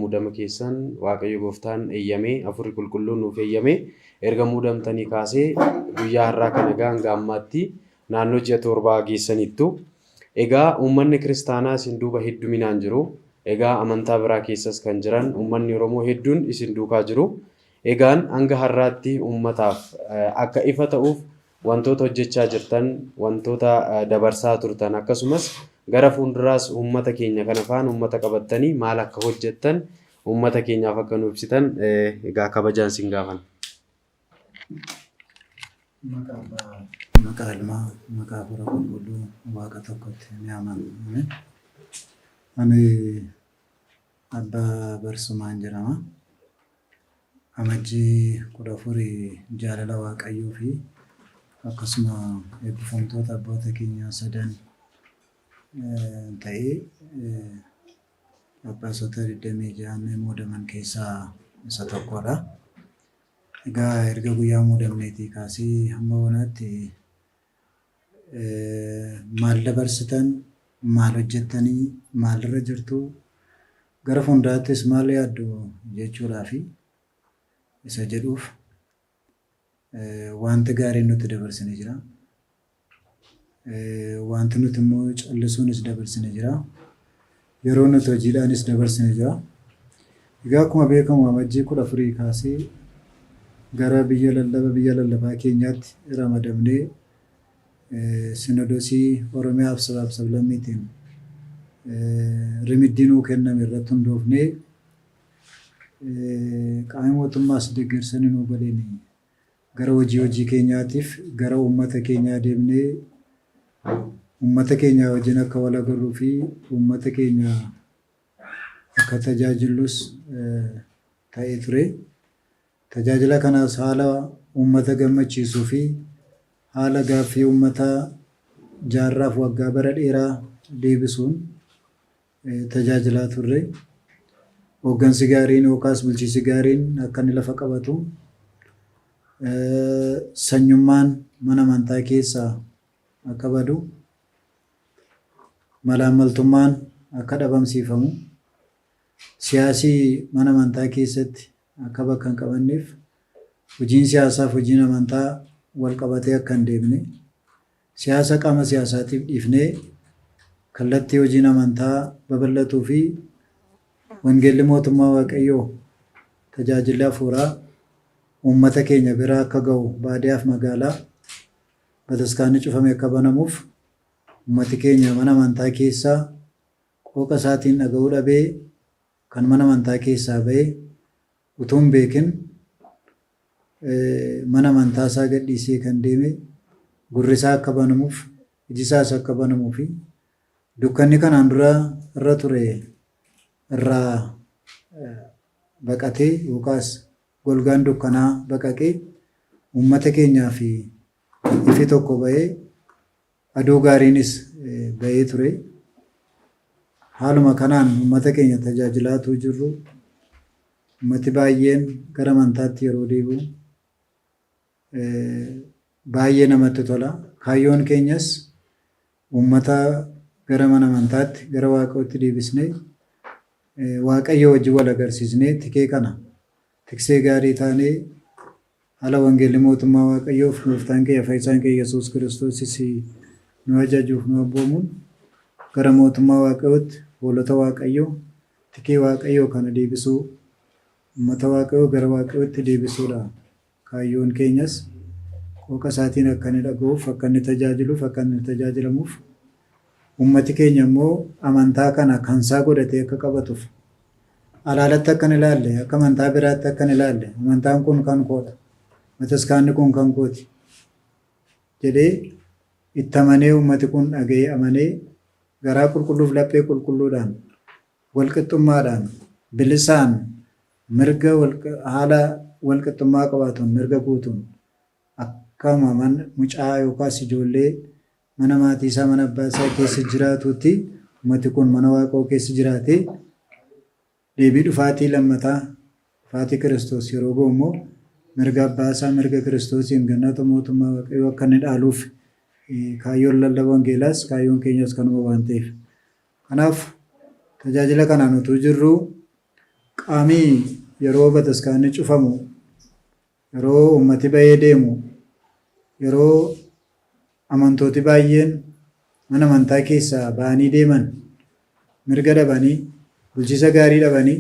muudama keessan Waaqayyo Gooftaan eeyyamee Hafuurri Qulqulluun nuuf eeyyamee erga muudamtanii kaasee guyyaa har'aa kana hanga ammaatti naannoo ji'a 7 geessanittu. Egaa uummanni kiristaanaa isin duuba hedduminaan jiru. Egaa amantaa biraa keessas kan jiran uummanni Oromoo hedduun isin duukaa jiru. Egaan hanga har'aatti uummataaf akka ifa ta'uuf wantoota hojjechaa jirtan, wantoota dabarsaa turtan akkasumas gara fuulduraas uummata keenya kana faana uummata qabattanii maal akka hojjettan uummata keenyaaf akka nu ibsitan egaa kabajaan sin gaafan. Maqaa Ilmaa, maqaa Hafuura Qulqulluu Waaqa tokkotti ni amanna. Ani Abbaa Barsumaan jedhama. Amajjii 14 jaalala Waaqayyoo fi akkasuma eebbifamtoota abboota keenyaa sadan ta'ee Abbaasota 26 muudaman keessaa isa tokkodha. Egaa erga guyyaa muudamneetii kaasee hamma wanaatti maal dabarsitan, maal hojjettanii, maalirra jirtu, gara fuulduraattis maal yaaddu jechuudhaa fi isa jedhuuf wanti gaariin nutti dabarsine jira. Wanti nuti immoo callisuunis dabarsine jira. Yeroo nuti hojiidhaanis dabarsine jira. Egaa akkuma beekamu amajjii 14 kaasee gara biyya lallabaa keenyaatti ramadamnee sinodosii Oromiyaaf sabaaf sablammiitiin rimiddii nuu kenname irratti hundoofnee qaama mootummaas deeggarsanii nuu godheen gara hojii keenyaatiif gara uummata keenyaa deemnee uummata keenya wajjin akka wal agarruu fi uummata keenya akka tajaajillus ta'ee ture. Tajaajila kanaas haala uummata gammachiisuu fi haala gaaffii uummataa jaarraaf waggaa bara dheeraa deebisuun tajaajilaa turre. Hooggansi gaariin yookaas bulchiinsi gaariin akka inni lafa qabatu, sanyummaan mana amantaa keessaa akka badu, malaammaltummaan akka dhabamsiifamu, siyaasii mana amantaa keessatti akka bakka hin qabanneef, hojiin siyaasaaf hojiin amantaa wal qabatee akka hin deemne, siyaasa qaama siyaasaatiif dhiifnee kallattii hojiin amantaa babal'atuu fi wangeelli mootummaa Waaqayyoo tajaajila hafuuraa uummata keenya biraa akka ga'u baadiyyaaf magaalaa bataskaanni cufame akka banamuuf uummati keenya mana amantaa keessaa qooqa isaatiin dhaga'uu dhabee kan mana amantaa keessaa ba'ee utuu hin beekin mana amantaa isaa gadhiisee kan deeme gurri isaa akka banamuuf iji isaas akka banamuu fi dukkanni kanaan dura irra ture irraa baqatee yookaas golgaan dukkanaa baqaqee uummata keenyaa fi ifi tokko ba'ee aduu gaariinis ba'ee ture. Haaluma kanaan uummata keenya tajaajilaatuu jirru uummati baay'een gara amantaatti yeroo deebi'u baay'ee namatti tola. Kaayyoon keenyas uummata gara mana amantaatti gara Waaqayyootti deebisnee Waaqayyo wajjin wal agarsiisnee tikee kana tiksee gaarii taanee haala wangeelli mootummaa Waaqayyoof gooftaan keenya fayyisaan keenya Yesuus Kiristoosis nu ajajuuf nu abboomuun gara mootummaa Waaqayyootti hoolota Waaqayyoo tikee Waaqayyoo kana deebisuu uummata Waaqayyoo gara Waaqayyootti deebisuudha. Kaayyoon keenyas qooqa isaatiin akka inni dhaga'uuf, akka inni tajaajiluuf, akka inni tajaajilamuuf uummati keenya immoo amantaa kana kan isaa godhatee akka qabatuuf alaalatti akka hin ilaalle, akka amantaa biraatti akka hin ilaalle, amantaan kun kan koodha, bataskaanni kun kan kooti jedhee itti amanee uummati kun dhaga'ee amanee garaa qulqulluuf laphee qulqulluudhaan walqixxummaadhaan bilisaan mirga haala walqixxummaa qabaatuun mirga guutuun akkama mucaa yookaas ijoollee mana maatii isaa mana abbaa isaa keessa jiraatutti uummati kun mana Waaqayyoo keessa jiraatee deebii dhufaatii lammataa dhufaatii Kiristoos yeroo ga'u immoo mirga abbaa isaa mirga Kiristoosiin gannata mootummaa Waaqayyoo akka inni dhaaluuf kaayyoon lallaba wangeelaas kaayyoon keenyas kanuma waan ta'eef. Kanaaf tajaajila kanaan utuu jirru qaamii yeroo bataskaanni cufamu, yeroo ummati bahee deemu, yeroo amantooti baay'een mana amantaa keessaa ba'anii deeman, mirga dhabanii, bulchiisa gaarii dhabanii,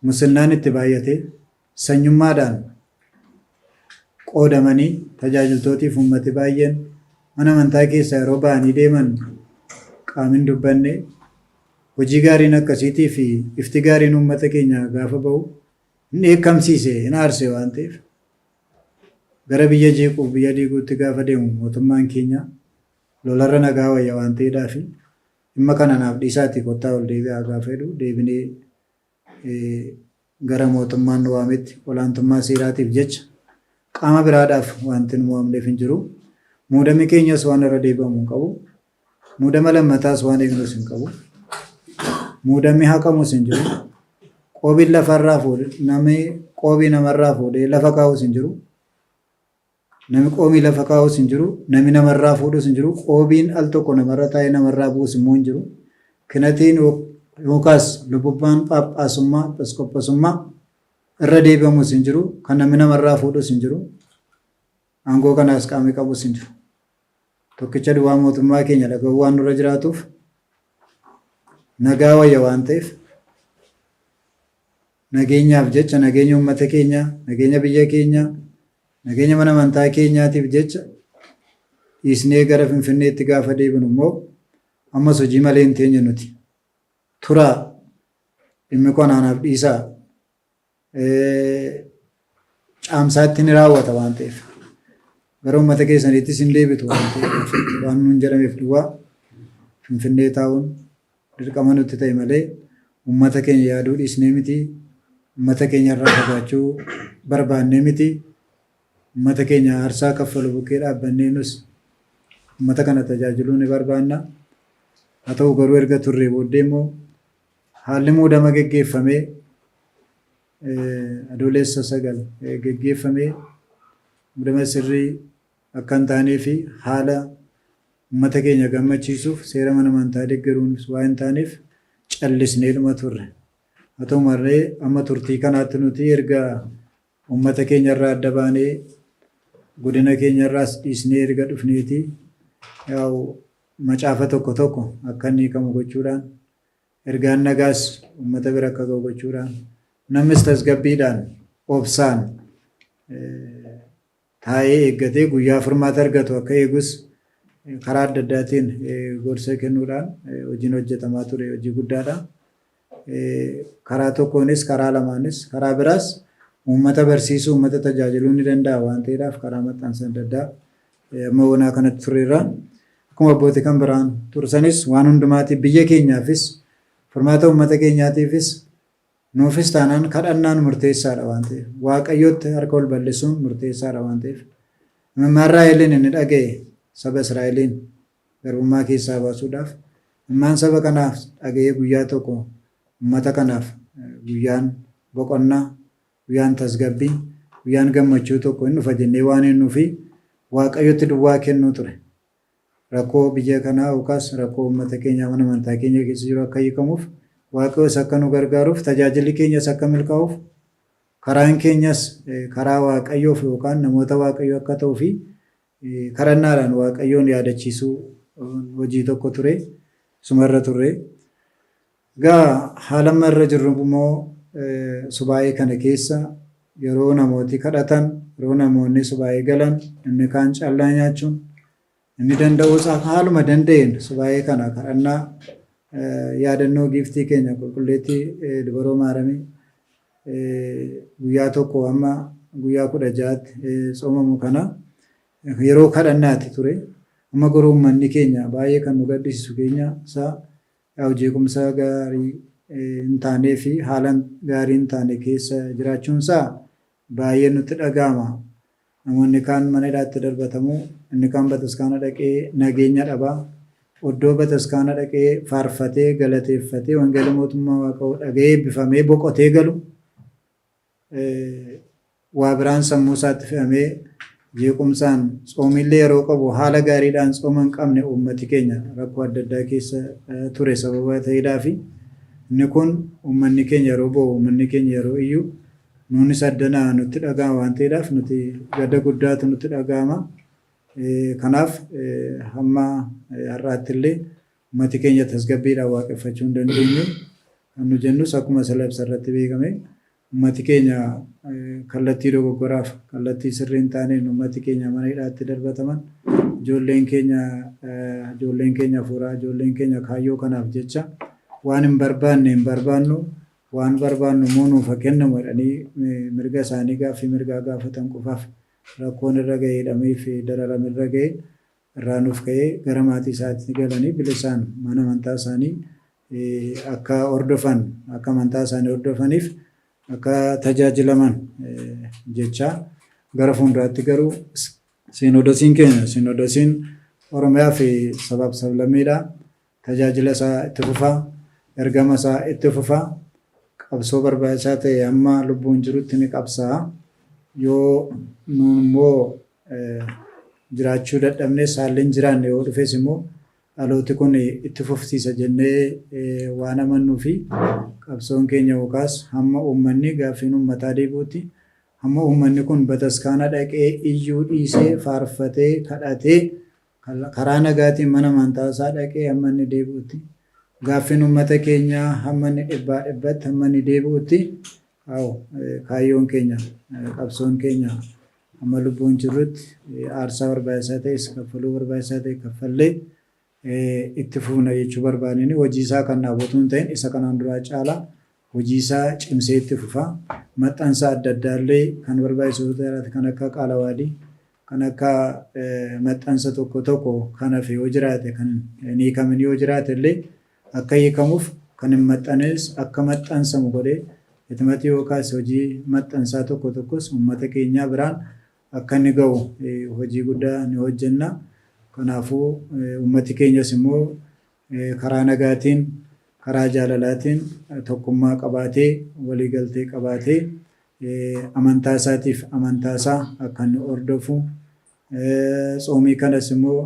musliimaan itti baay'ate, sanyummaadhaan qoodamanii tajaajiltootiif ummati baay'een mana amantaa keessaa yeroo ba'anii deeman qaamiin dubbanne hojii gaariin akkasiitii fi ifti gaariin uummata keenya gaafa ba'u inni eekkamsiise hin aarse waan ta'eef gara biyya jeequuf biyya diiguutti gaafa deemu mootummaan keenya lolarra nagaa wayya waan ta'eedhaa fi dhimma kana naaf dhiisaatti kottaa ol deebi'aa gaafa jedhu deebinee gara mootummaan nu waametti olaantummaa seeraatiif jecha qaama biraadhaaf wanti nu waamneef hin jiru. Muudamni keenyas waan irra deebi'amu hin qabu. Muudama lammataas waan eegnus hin qabu. Muudamni haqamus hin jiru. Qoobiin lafarraa fuudhee namni qoobii namarraa fuudhee lafa kaa'us hin jiru. Namni qoobii lafa kaa'us hin jiru. Namni namarraa fuudhus hin jiru. Qoobiin al tokko namarra taa'ee namarraa bu'us immoo hin jiru. Kinatiin yookaas lububbaan phaaphaasummaa, episkooposummaa irra deebi'amus hin jiru. Kan namni namarraa fuudhus hin jiru. Aangoo kanaas qaamni qabus hin jiru. Tokkicha duwwaa mootummaa keenya dhaga'uu waan nurra jiraatuuf nagaa wayya waan ta'eef nageenyaaf jecha nageenya uummata keenya, nageenya biyya keenya, nageenya mana amantaa keenyaatiif jecha dhiisnee gara Finfinneetti gaafa deebinu immoo ammas hojii malee hin teenye nuti. Turaa dhimmi konaanaaf dhiisaa caamsaatti ni raawwata waan ta'eef. Gara uummata keessaniittis hin deebitu waan nuun jedhameef duwwaa Finfinnee taa'uun dirqama nutti ta'e malee uummata keenya yaaduu dhiisnee miti, uummata keenya irraa fagaachuu barbaannee miti, uummata keenya aarsaa kaffalu bukkee dhaabbannee nus uummata kana tajaajiluu ni barbaanna. Haa ta'u garuu erga turree booddee immoo haalli muudama geggeeffamee adoolessa 9 geggeeffamee muudama sirrii akka hin taanee fi haala uummata keenya gammachiisuuf seera mana amantaa deeggaruunis waa hin taaneef callisnee dhuma turre. Haa ta'u malee amma turtii kanaatti nuti erga uummata keenya irraa adda baanee godina keenya irraas dhiisnee erga dhufneeti yaa'u macaafa tokko tokko akka inni hiikamu gochuudhaan ergaan nagaas uummata bira akka ga'u gochuudhaan namnis tasgabbiidhaan obsaan taa'ee eeggatee guyyaa furmaata argatu akka eegus karaa adda addaatiin gorsa kennuudhaan hojiin hojjetamaa ture hojii guddaadha. Karaa tokkoonis karaa lamaanis karaa biraas uummata barsiisuu uummata tajaajiluu ni danda'a waan ta'eedhaaf karaa maxxansa adda addaa amma wanaa kanatti turreerra. Akkuma abbootii kan biraan tursanis waan hundumaatiif biyya keenyaafis furmaata uummata keenyaatiifis nuufis taanaan kadhannaan murteessaadha waan ta'eef waaqayyootti harka ol bal'isuun murteessaadha waan ta'eef imimmaan Israa'eliin inni dhaga'e saba Israa'eliin garbummaa keessaa baasuudhaaf imimmaan saba kanaaf dhaga'ee guyyaa tokko uummata kanaaf guyyaan boqonnaa guyyaan tasgabbii guyyaan gammachuu tokko hin dhufa jennee waan hin nuufi waaqayyotti duwwaa kennuu ture. Rakkoo biyya kanaa yookaas rakkoo uummata keenyaa mana amantaa keenya keessa jiru akka hiikamuuf waaqayyoos akka nu gargaaruuf tajaajilli keenyas akka milkaa'uuf karaan keenyas karaa waaqayyoof yookaan namoota waaqayyoo akka ta'uu fi kadhannaadhaan waaqayyoon yaadachiisuu hojii tokko ture sumarra turre. Egaa haala amma irra jirru immoo subaayee kana keessa yeroo namooti kadhatan yeroo namoonni subaayee galan inni kaan callaa nyaachuun inni danda'us haaluma danda'een subaayee kana kadhannaa yaadannoo giiftii keenya qulqulleettii dubaroo maaramii guyyaa tokko amma guyyaa 16tti soomamu kana yeroo kadhannaati ture. Amma garuu uummanni keenya baay'ee kan nu gaddisiisu keenya isaa jeequmsa gaarii hin taanee fi haala gaarii hin taane keessa jiraachuun isaa baay'ee nutti dhaga'ama. Namoonni kaan mana hidhaatti darbatamu, inni kaan bataskaana dhaqee nageenya dhabaa. Oddoo bataskaana dhaqee faarfatee galateeffatee wangeela mootummaa waaqayyoo dhaga'ee eebbifamee boqotee galu waa biraan sammuu isaatti fe'amee jeequmsaan tsoomillee yeroo qabu haala gaariidhaan tsooma hin qabne uummati keenya rakkoo adda addaa keessa ture sababa ta'eedhaa fi Inni kun uummanni keenya yeroo bo'u, uummanni keenya yeroo iyyuu nuunis addanaa nutti dhaga'ama waan ta'eedhaaf nuti gadda guddaatu nutti dhaga'ama. Kanaaf hamma har'aatti illee uummati keenya tasgabbiidhaan waaqeffachuu hin dandeenye. Kan nu jennus akkuma salabsa irratti beekame uummati keenya kallattii dogoggoraaf kallattii sirrii hin taaneen uummati keenya mana hidhaatti darbataman ijoolleen keenya fuuraa ijoolleen keenya kaayyoo kanaaf jecha waan hin barbaanne hin barbaannu waan barbaannu immoo nuuf kennamu jedhanii mirga isaanii gaaffii mirgaa gaafatan qofaaf rakkoon irra ga'ee hidhamee fi dararame irra ga'e irraa nuuf ka'ee gara maatii isaatti galanii bilisaan mana amantaa isaanii akka hordofan akka amantaa isaanii hordofaniif akka tajaajilaman jecha gara fuulduraatti garuu Sinodosiin keenya Sinodosiin Oromiyaa fi sabaaf sablammiidha. Tajaajila isaa itti fufaa, ergama isaa itti fufaa, qabsoo barbaachisaa ta'e amma lubbuun jirutti ni qabsaa. Yoo nuun immoo jiraachuu dadhabnee saalli hin jiraanne yoo dhufes immoo dhalooti kun itti fufsiisa jennee waan amannuu fi qabsoon keenya yookaas hamma uummanni gaaffiin uummataa deebi'utti hamma uummanni kun bataskaana dhaqee iyyuu dhiisee faarfatee kadhatee karaa nagaatiin mana amantaa isaa dhaqee hamma inni deebi'utti gaaffiin uummata keenyaa hamma inni dhibbaa dhibbatti hamma inni deebi'utti kaayyoon keenya qabsoon keenya hamma lubbuun jirrutti aarsaa barbaachisaa ta'es kaffaluu barbaachisaa ta'e kaffallee itti fufna jechuu barbaadanii hojii isaa kan dhaabatu hin ta'in isa kanaan duraa caalaa hojii isaa cimsee itti fufaa. Maxxansa adda addaallee kan barbaachisu kan akka qaalawaadii kan akka maxxansa tokko tokko kan hafe yoo jiraate kan hin hiikamin yoo jiraate illee akka hiikamuuf kan hin maxxanes akka maxxansamu godhee itimatti yookaas hojii maxxansaa tokko tokkos uummata keenyaa biraan akka inni ga'u hojii guddaa ni hojjenna. Kanaafuu uummati keenyas immoo karaa nagaatiin karaa jaalalaatiin tokkummaa qabaatee waliigaltee qabaatee amantaa isaatiif amantaa isaa akka inni hordofu Tsoomii kanas immoo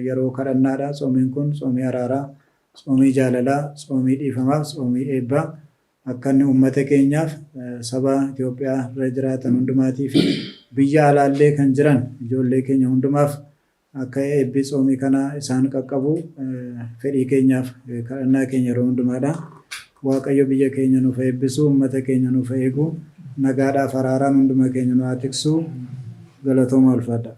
yeroo kadhannaadha. Tsoomiin kun tsoomii araaraa, tsoomii jaalalaa, tsoomii dhiifamaaf, tsoomii eebbaa akka inni uummata keenyaaf saba Itoophiyaa irra jiraatan hundumaatiif biyya alaallee kan jiran ijoollee keenya hundumaaf akka eebbi tsoomii kana isaan qaqqabu fedhii keenyaaf kadhannaa keenya yeroo hundumaadha. Waaqayyo biyya keenya nuuf eebbisu, uummata keenya nuuf eegu, nagaadhaaf araaraan hunduma keenya nu haa tiksu. Galatooma ulfaadha.